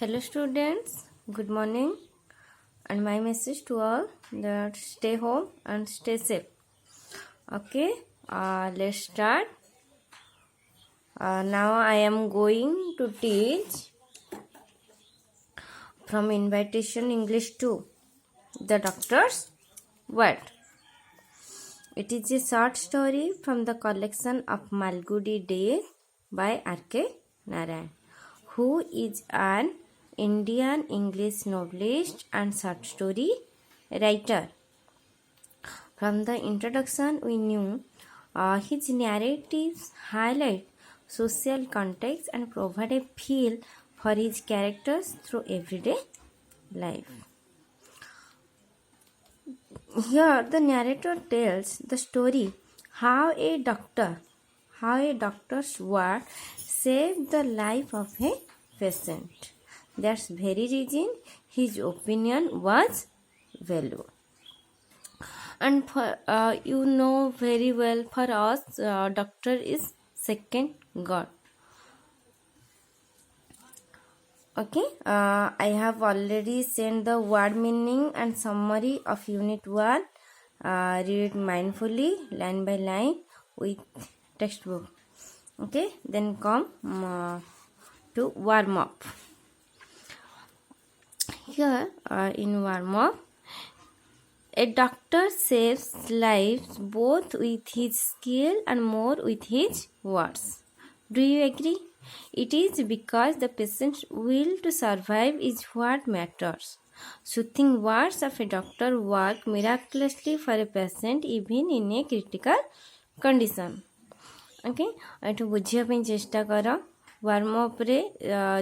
Hello students, good morning, and my message to all that stay home and stay safe. Okay, let's start. Now I am going to teach from Invitation English 2, The Doctor's Word. It is a short story from the collection of Malgudi Days by R.K. Narayan, who is an Indian English novelist and short story writer. From the introduction, we knew his narratives highlight social context and provide a feel for his characters through everyday life. Here, the narrator tells the story how a doctor's word saved the life of a patient. That's very reason his opinion was valued. And for you know very well, for us, doctor is second God. Okay, I have already sent the word meaning and summary of unit 1. Read mindfully, line by line with textbook. Okay, then come to warm up. Here in warm up, a doctor saves lives both with his skill and more with his words. Do you agree? It is because the patient's will to survive is what matters. Soothing words of a doctor work miraculously for a patient even in a critical condition. Okay, एठु बुझिया पे चेष्टा कर. Warm up रे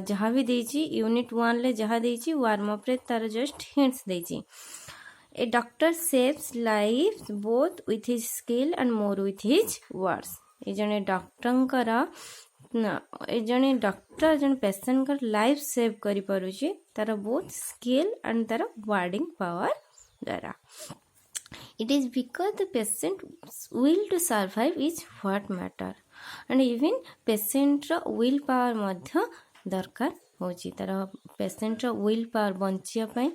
जहाँ भी देची unit 1 ले जहाँ देची warm up रे तार जस्ट हिंट्स देची. A doctor saves lives both with his skill and more with his words. ए जने डॉक्टर जन पेशेंट का लाइफ सेव करि परुची तार बोथ स्किल एंड तार वर्डिंग पावर द्वारा. It is because the patient's will to survive is what matter. And even patient रा will power मध्य दरकार होची. तार patient रा will power बंचिया पई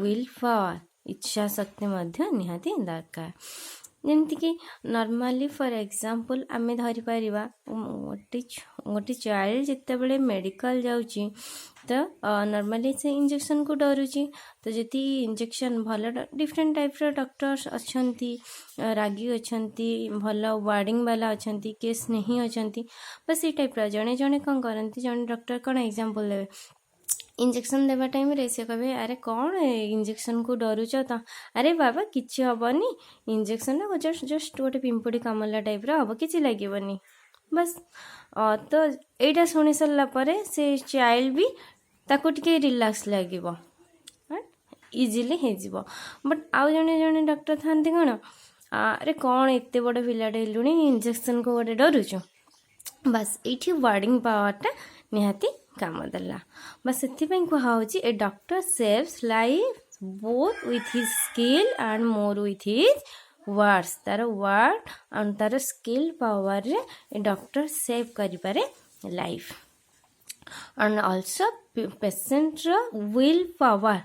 will power इच्छा शक्ति मध्य निहाती दरकार. जेमती कि नॉर्मली फॉर एग्जांपल आमे धरि परिबा गोटे चाइल्ड जिते बड़े मेडिकल जाउची तो नॉर्मली से इंजेक्शन को डरुची. तो जति इंजेक्शन भल डिफरेंट टाइप रो डॉक्टर्स अछंती, रागी अछंती, भल वार्डिंग वाला अछंती, केस नहीं अछंती. बस ई टाइप रो जने जने कोन करंती. जने डॉक्टर कोन एग्जांपल देबे इंजेक्शन देवा टाइम रे से कहे अरे कौन इंजेक्शन को डरुच तो अरे बाबा किसी हेनी इंजेक्शन जस्ट गोटे पिंपुड़ी कामला टाइप हम कि लगे बस. तो यहाँ शुणी सारापर से चाइल्ड भी ताको टिके रिलैक्स लगे इजिली हो. बट आउ जड़े जड़े डॉक्टर था कौन अरे कौन एत बड़ पिलाटे हेलुणी इंजेक्शन को गोटे डरुच. बस ये वर्डिंग पावरटा निहाती काम देला. बस से कहुची a doctor saves life both with his skill and more with his words. तार वर्ड एंड तार स्किल पावर रे ए डॉक्टर सेव करि पारे लाइफ. एंड आल्सो पेशेंट रो विल पावर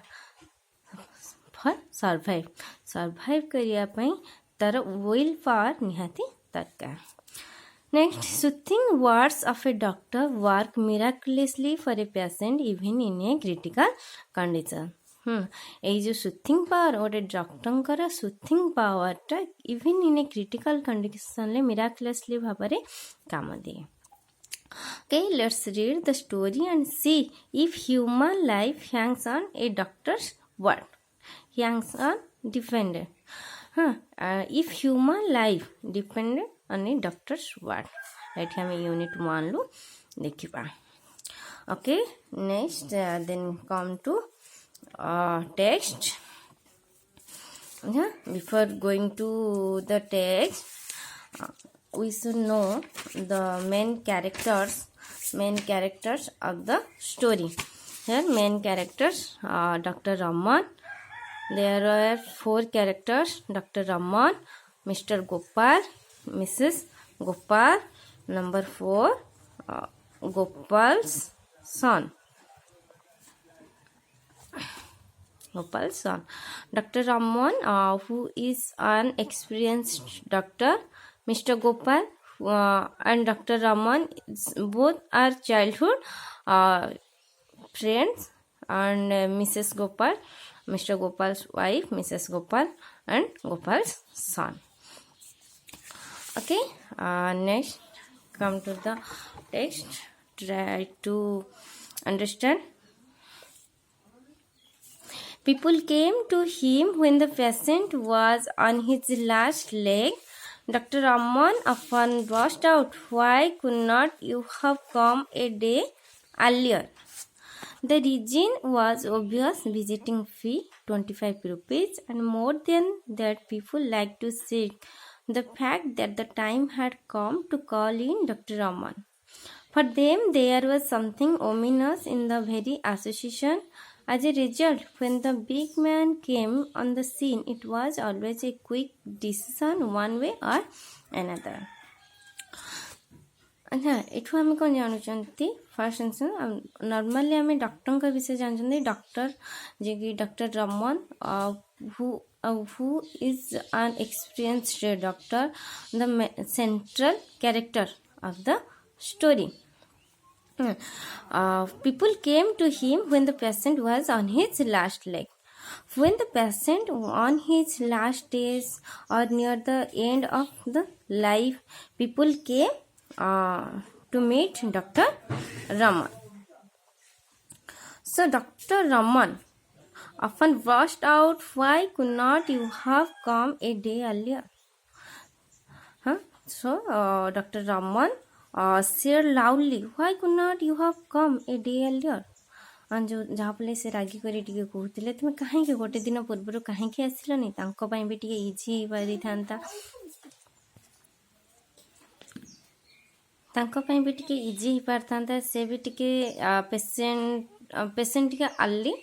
फॉर सर्वाइव करिया पई तार विल पावर निहाती दरकार. Next, soothing words of a doctor work miraculously for a patient even in a critical condition. এই যে সুথিং পাওয়ার গোটে ডক্টরଙ୍କର ସୁଥିଂ ପାୱାରଟା ଇଭେନ୍ ଇନ୍ ଏ କ୍ରିଟିକାଲ କଣ୍ଡିସନରେ ମିରାକୁଲସଲି ଭାବରେ କାମ ଦିଏ. Okay, let's read the story and see if human life hangs on a doctor's word. Hangs on dependent. If human life depended on a doctor's word. Right, हमें unit 1 लो देखिबा. Okay, next then come to text. Before going to the text, we should know the main characters of the story. Here main characters Dr. Raman. There are 4 characters: Dr. Raman, Mr. Gopal, Mrs. Gopal, number 4 Gopal's son. Gopal's son. Dr. Raman, who is an experienced doctor, Mr. Gopal and Dr. Raman both are childhood friends, and Mrs. Gopal, Mr. Gopal's wife, Mrs. Gopal, and Gopal's son. Okay, next come to the text. Try to understand. People came to him when the patient was on his last leg. Dr. Raman often burst out, "Why could not you have come a day earlier?" The reason was obvious: visiting fee 25 rupees, and more than that, people liked to see the fact that the time had come to call in Dr. Raman. For them, there was something ominous in the very association. As a result, when the big man came on the scene, it was always a quick decision one way or another. अच्छा एठू आम कौन जानुचंती first answer normally आम doctor का विषय जानते doctor जे कि doctor Raman who is an experienced doctor, the central character of the story. People came to him when the patient was on his last leg. When the patient on his last days or near the end of the life, people came to meet Dr. Raman. So Dr. Raman often burst out, "Why could not you have come a day earlier?" So Dr. Raman said loudly, "Why could not you have come a day earlier?" जो जहाँफल से रागी कर कहते तुम कहीं गोटे दिन पूर्व कहीं आसिलनि भी टे इजी हो पारि था भी टे इजी हो पार था से भी टे पेसेंट टे आली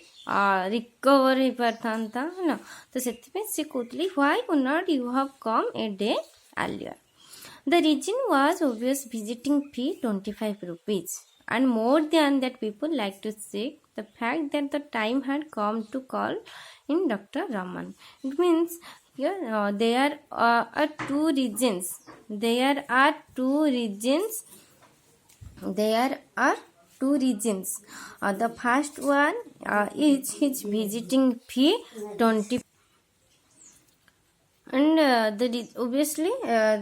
रिकवर हो पार था है ना तो से कहते why could not you have come a day earlier the reason was obvious visiting fee 25 rupees and more than that people like to see the fact that the time had come to call in Dr. Raman. It means here there are two reasons. There are two reasons. The first one is his visiting fee 20 and obviously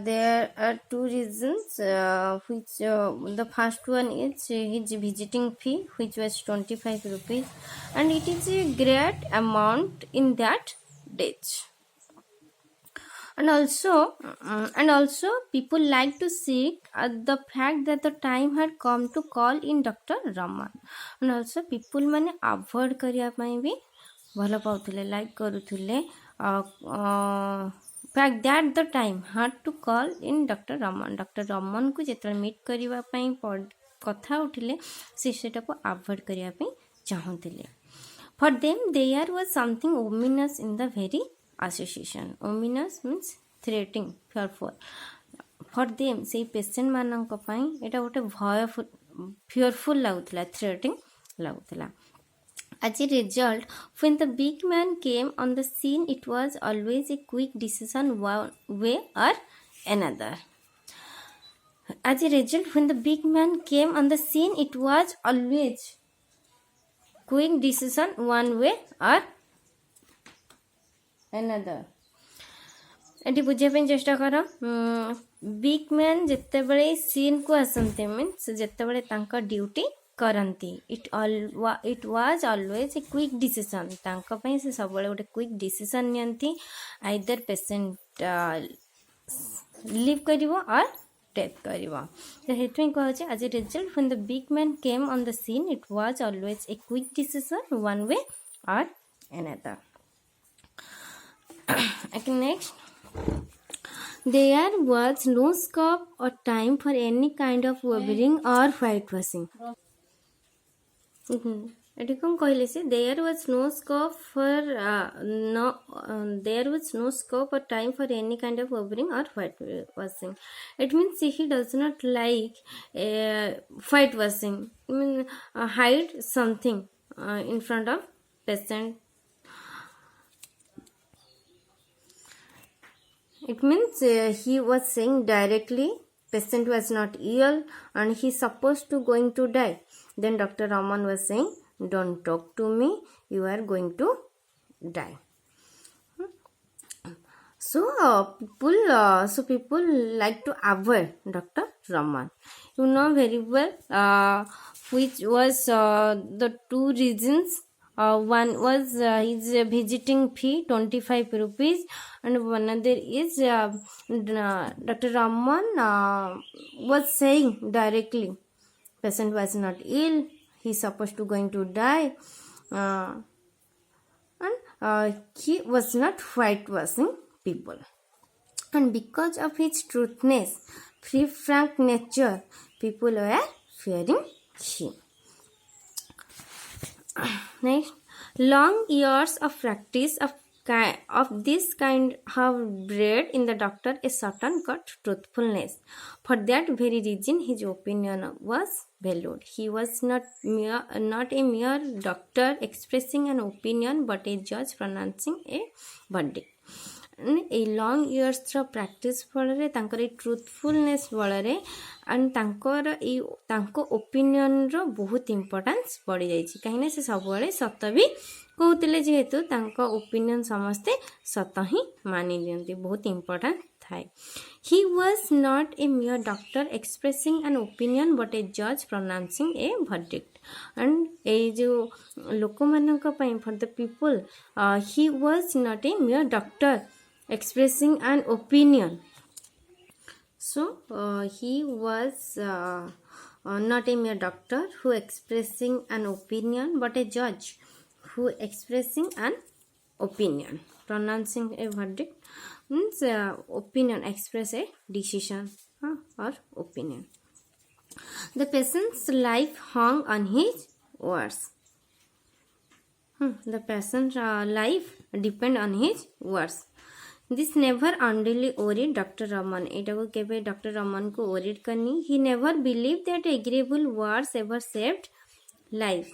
there are two reasons which the first one is his visiting fee which was 25 rupees and it is a great amount in that days. And also people like to see the fact that the time had come to call in Dr. Raman. And also people mane avoid करिया पाई भी भल पाउथिले like करूथिले fact that the time had to call in Dr. Raman. Dr. Raman को जेतल meet करिवा पाई कथा उठिले से सेटा को avoid करिया पाई चाहूतिले. For them there was something ominous in the very association. Ominous means threatening, fearful. For them से patient मानक पाई एटा गोटे भयफुल fearful लाଗୁଥିଲା, threatening लाଗୁଥିଲା. As a result, when the big man came on the scene, it was always a quick decision one way or another. As a result, when the big man came on the scene, it was always quick decision one way or another. एटी बुझापी चेष्टा कर big man जिते बड़े scene को आसते means जिते बड़े तांका ड्यूटी करती it was always a quick decision तांका से सब गोटे क्विक डिसीजन नियंती आइदर पेशेंट लिव करिवो और डेथ करिवो तो हेतु कहूँ as a result when the big man came on the scene it was always a quick decision one way or another. Okay, next. There was no scope or time for any kind of wavering or whitewashing. Eighty कौन कहले से there was no scope or time for any kind of wavering or whitewashing. It means he does not like whitewashing. I mean hide something in front of patient It means he was saying directly patient was not ill and he supposed to going to die. Then Dr. Raman was saying, don't talk to me, you are going to die. So people like to avoid Dr. Raman. You know very well which was the two reasons. One was his visiting fee 25 rupees, and one other is Dr. Raman was saying directly patient was not ill, he's supposed to going to die, and he was not whitewashing people. And because of his truthness, free frank nature, people were fearing him. Next, long years of practice of this kind have bred in the doctor a certain cut truthfulness. For that very reason, his opinion was valued. He was not a mere doctor expressing an opinion, but a judge pronouncing a verdict. A long years practice फल तांकर truthfulness बल and तांको opinion रो बहुत importance बढ़ी जाइए कहीं से सब सत भी कहते जेहेतु तांको ओपिनियन समस्ते सत ही मानि दियंती बहुत इम्पोर्टेंट थाए. He was not a mere doctor expressing an opinion but a judge pronouncing a verdict. And ए जो लोक मानक for the people he was not a mere doctor expressing an opinion. So he was not a mere doctor who expressing an opinion but a judge who expressing an opinion. Pronouncing a verdict means opinion, express a decision or opinion. The patient's life hung on his words. The patient's life depend on his words. This never unduly worried Dr. Raman. एटा को केवे Dr. Raman को worried करनी. He never believed that agreeable words ever saved life.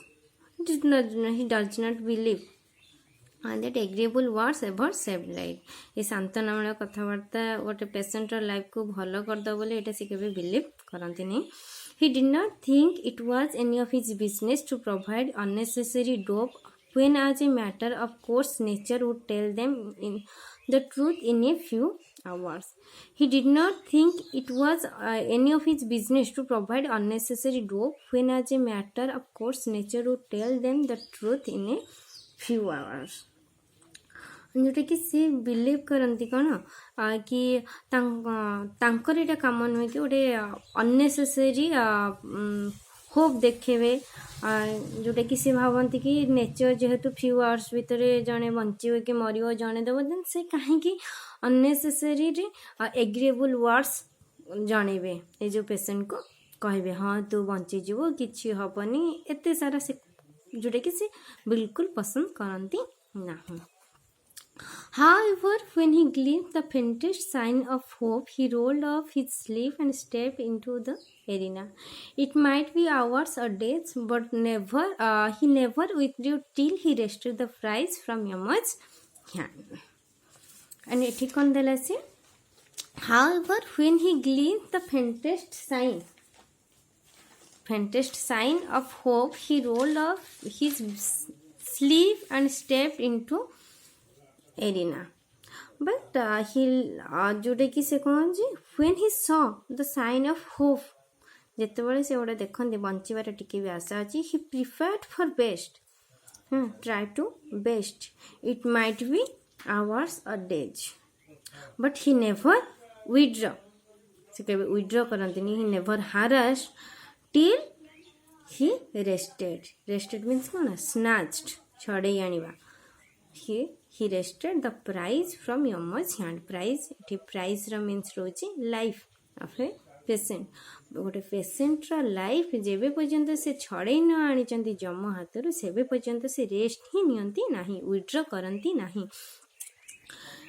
He does not believe that agreeable words ever saved life. ये सांत्वनामूलक कथबार्ता गोटे patient life को भल करद बोले एटा से केवे बिलीव करती नहीं. He did not think it was any of his business to provide unnecessary dope when as a matter of course nature would tell them the truth in a few hours. He did not think it was any of his business to provide unnecessary dope when as a matter of course nature would tell them the truth in a few hours. जोटा कि सी believe करती कौन कि तांकर एटा काम नुहे कि गोटे अननेसेसरी होप देखेबे जोटा कि सी भावती कि नेचर जेहेतु फ्यू आवर्स भितर जड़े बचे कि मर जड़े देव देन से कहीं अननेसेसरी एग्रीएबल वर्ड्स जनइबे ये जो पेशेंट को कहे हाँ तू बंचीजु कि हेनी एत सारा से जोटा कि सी बिल्कुल पसंद करती ना. However, when he glimpsed the faintest sign of hope, he rolled off his sleeve and stepped into the arena. It might be hours or days, but he never withdrew till he wrested the prize from Yama's hand. And it on the lesson. However, when he glimpsed the faintest sign of hope, he rolled off his sleeve and stepped into arena. But जोटा कि से कौन जी when he saw the sign of hope जितेबाला से गोटे देखते बचार T भी आशा अच्छी he prepared for best. Try to best. It might be hours or days, but he never withdraw. से कभी withdraw करती नहीं. He never harassed till he rested. Rested means कौन snatched छड़े आनिबा. He wrested the prize from Yama's hand. Prize means रोचे life of a patient. गोटे patient life जेबे पर्यंत से छड़े न आनी जम हाथ सेबे पर्यंत से रेस्ट ही नियंती नहीं, विड्रॉ करती नहीं.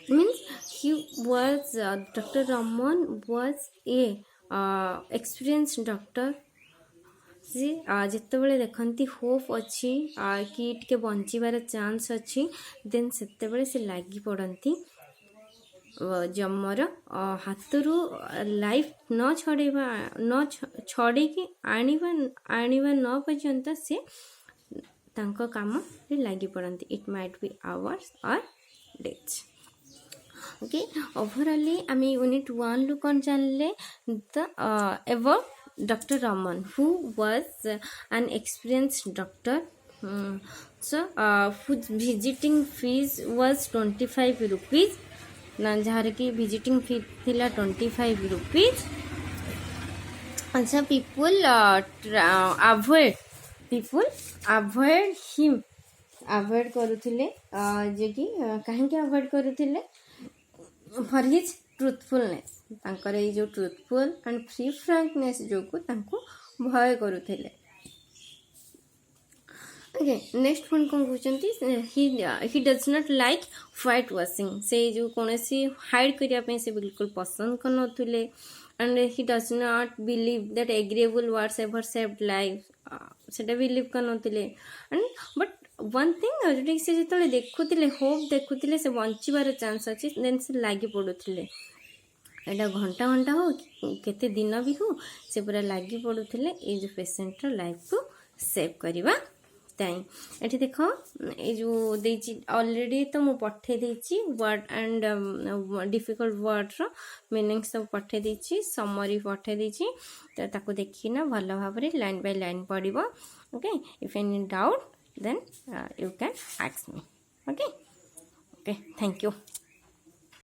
Means he was Dr. Raman was a experienced doctor. सी जितेबाला देखती होप अच्छी कि टे बचार चांस अच्छी देन से लगी पड़ती जमर हाथरू लाइफ न छड़ेबा न छड़ेकी आनिबा आनिबा न पर्यंत से तांको काम रे लागी पड़ती. इट माइट बी आवर्स और डेज. ओके ओवरऑली आम यूनिट 1 लु कौन जानले the about Dr. Raman, who was an experienced doctor. So whose visiting fees was 25 rupees. ना जहाँ की visiting fee थिला 25 rupees. अच्छा people avoid him. avoid करुथिले जे कि कहीं avoid करुथिले for his truthfulness. तांकर ये जो ट्रुथफुल एंड फ्री फ्रैंकनेस जो को तांको भय करुथिले. ओके नेक्स्ट पॉइंट कौन कहते ही does not like white washing. से जो कौन सी हाइड करने से बिल्कुल पसंद कर नथिले. And he does not believe that agreeable words ever saved life. सेटा बिलीव कर नथिले. एंड बट वन थिंग जोटा से जो देखुले होप देखुले से बंचार चांस अच्छी देन से लगी पड़ुले. एटा घंटा घंटा हो केते दिन भी हो से पूरा लगी पड़ुले ये जो पेशेंट लाइफ को सेव करवा टाइम. ये देख ये जो देची ऑलरेडी तो मु पठे देची वर्ड एंड डिफिकल्ट वर्ड रो मीनिंग सब पठे देची समरी पठे देची. तो ताको देखिना भल भाव लाइन बाय लाइन पढ़िबो. Okay if any doubt then you can ask me. Okay, thank you.